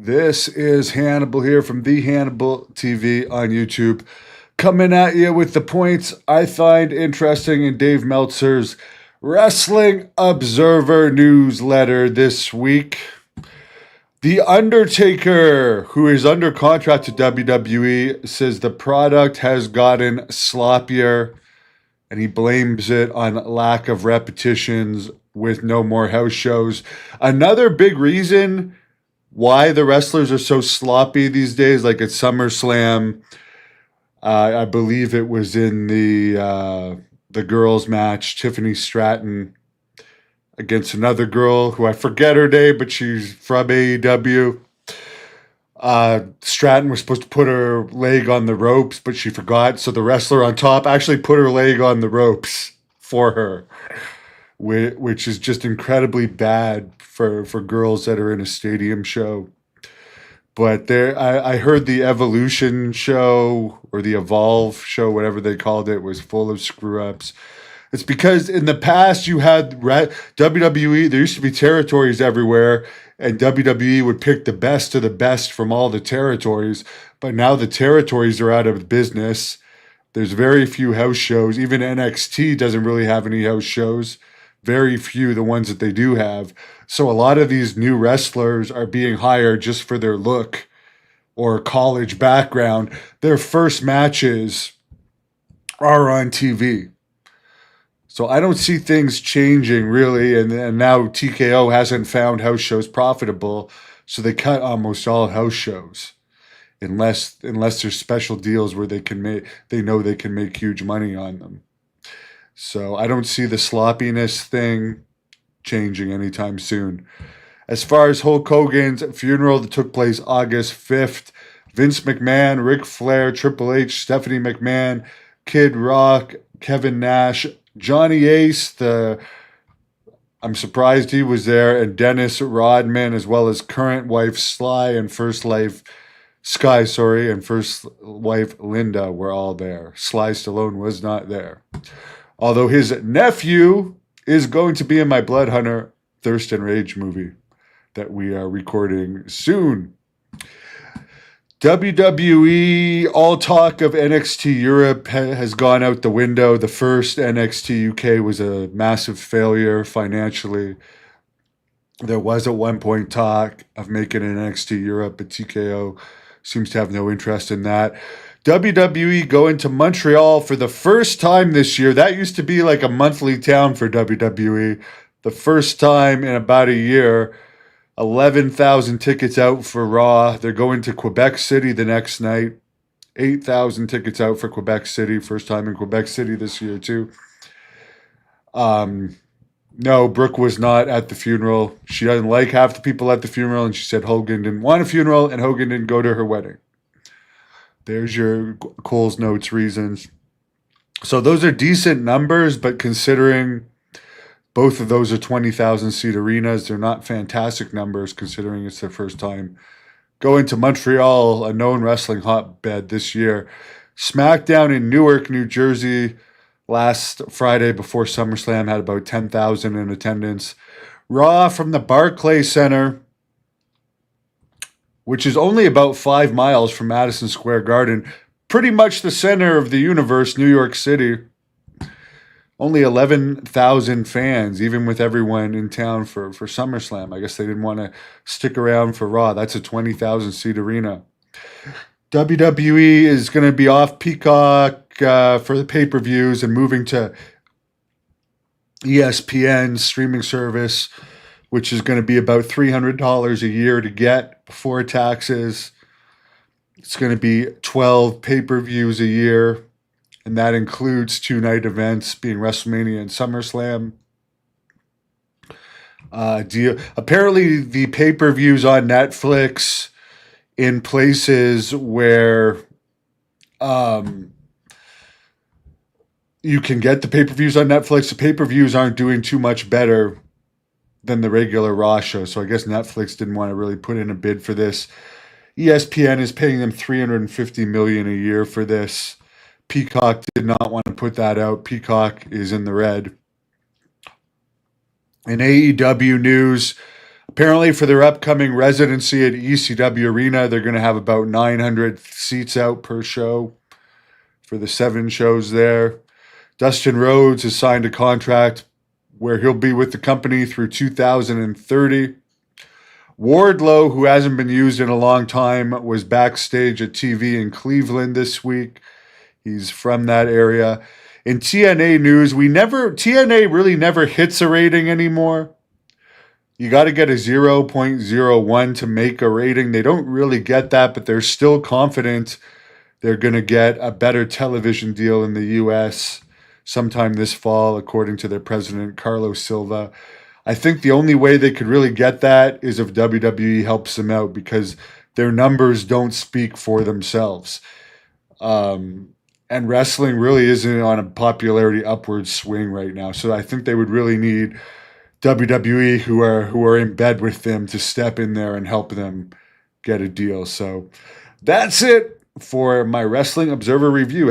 This is Hannibal here from The Hannibal TV on YouTube, coming at you with the points I find interesting in Dave Meltzer's Wrestling Observer newsletter this week. The Undertaker, who is under contract to WWE, says the product has gotten sloppier, and he blames it on lack of repetitions with no more house shows. Another big reason why the wrestlers are so sloppy these days, like at SummerSlam, I believe it was in the girls' match, Tiffany Stratton against another girl who I forget her name, but she's from AEW. Stratton was supposed to put her leg on the ropes, but she forgot. So the wrestler on top actually put her leg on the ropes for her, which is just incredibly bad for girls that are in a stadium show. But I heard the Evolution show or the Evolve show, whatever they called it, was full of screw-ups. It's because in the past you had WWE, there used to be territories everywhere, and WWE would pick the best of the best from all the territories. But now the territories are out of business. There's very few house shows. Even NXT doesn't really have any house shows. Very few, the ones that they do have. So a lot of these new wrestlers are being hired just for their look or college background. Their first matches are on TV. So I don't see things changing really, and now TKO hasn't found house shows profitable, so they cut almost all house shows, unless there's special deals where they know they can make huge money on them. So I don't see the sloppiness thing changing anytime soon. As far as Hulk Hogan's funeral that took place August 5th, Vince McMahon, Ric Flair, Triple H, Stephanie McMahon, Kid Rock, Kevin Nash, Johnny Ace, I'm surprised he was there, and Dennis Rodman, as well as current wife Sky and first wife Linda were all there. Sly Stallone was not there. Although his nephew is going to be in my Blood Hunter Thirst and Rage movie that we are recording soon. WWE, all talk of NXT Europe has gone out the window. The first NXT UK was a massive failure financially. There was at one point talk of making an NXT Europe, but TKO seems to have no interest in that. WWE going to Montreal for the first time this year. That used to be like a monthly town for WWE. The first time in about a year. 11,000 tickets out for Raw. They're going to Quebec City the next night. 8,000 tickets out for Quebec City. First time in Quebec City this year, too. No, Brooke was not at the funeral. She doesn't like half the people at the funeral, and she said Hogan didn't want a funeral, and Hogan didn't go to her wedding. There's your Cole's Notes reasons. So those are decent numbers, but considering both of those are 20,000 seat arenas, they're not fantastic numbers considering it's their first time going to Montreal, a known wrestling hotbed this year. SmackDown in Newark, New Jersey, last Friday before SummerSlam had about 10,000 in attendance. Raw from the Barclays Center, which is only about 5 miles from Madison Square Garden, pretty much the center of the universe, New York City. Only 11,000 fans, even with everyone in town for SummerSlam. I guess they didn't want to stick around for Raw. That's a 20,000 seat arena. WWE is going to be off Peacock for the pay-per-views and moving to ESPN streaming service, which is going to be about $300 a year to get before taxes. It's going to be 12 pay-per-views a year, and that includes 2-night events being WrestleMania and SummerSlam. Apparently, the pay-per-views on Netflix in places where you can get the pay-per-views on Netflix, the pay-per-views aren't doing too much better than the regular Raw show. So I guess Netflix didn't want to really put in a bid for this. ESPN is paying them $350 million a year for this. Peacock did not want to put that out. Peacock is in the red. In AEW news, Apparently, for their upcoming residency at ECW Arena, they're going to have about 900 seats out per show for the 7 shows there. Dustin Rhodes has signed a contract where he'll be with the company through 2030. Wardlow, who hasn't been used in a long time, was backstage at TV in Cleveland this week. He's from that area. In TNA news, TNA really never hits a rating anymore. You got to get a 0.01 to make a rating. They don't really get that, but they're still confident they're going to get a better television deal in the U.S. sometime this fall, according to their president, Carlos Silva. I think the only way they could really get that is if WWE helps them out, because their numbers don't speak for themselves. And wrestling really isn't on a popularity upward swing right now. So I think they would really need WWE, who are in bed with them, to step in there and help them get a deal. So that's it for my Wrestling Observer review.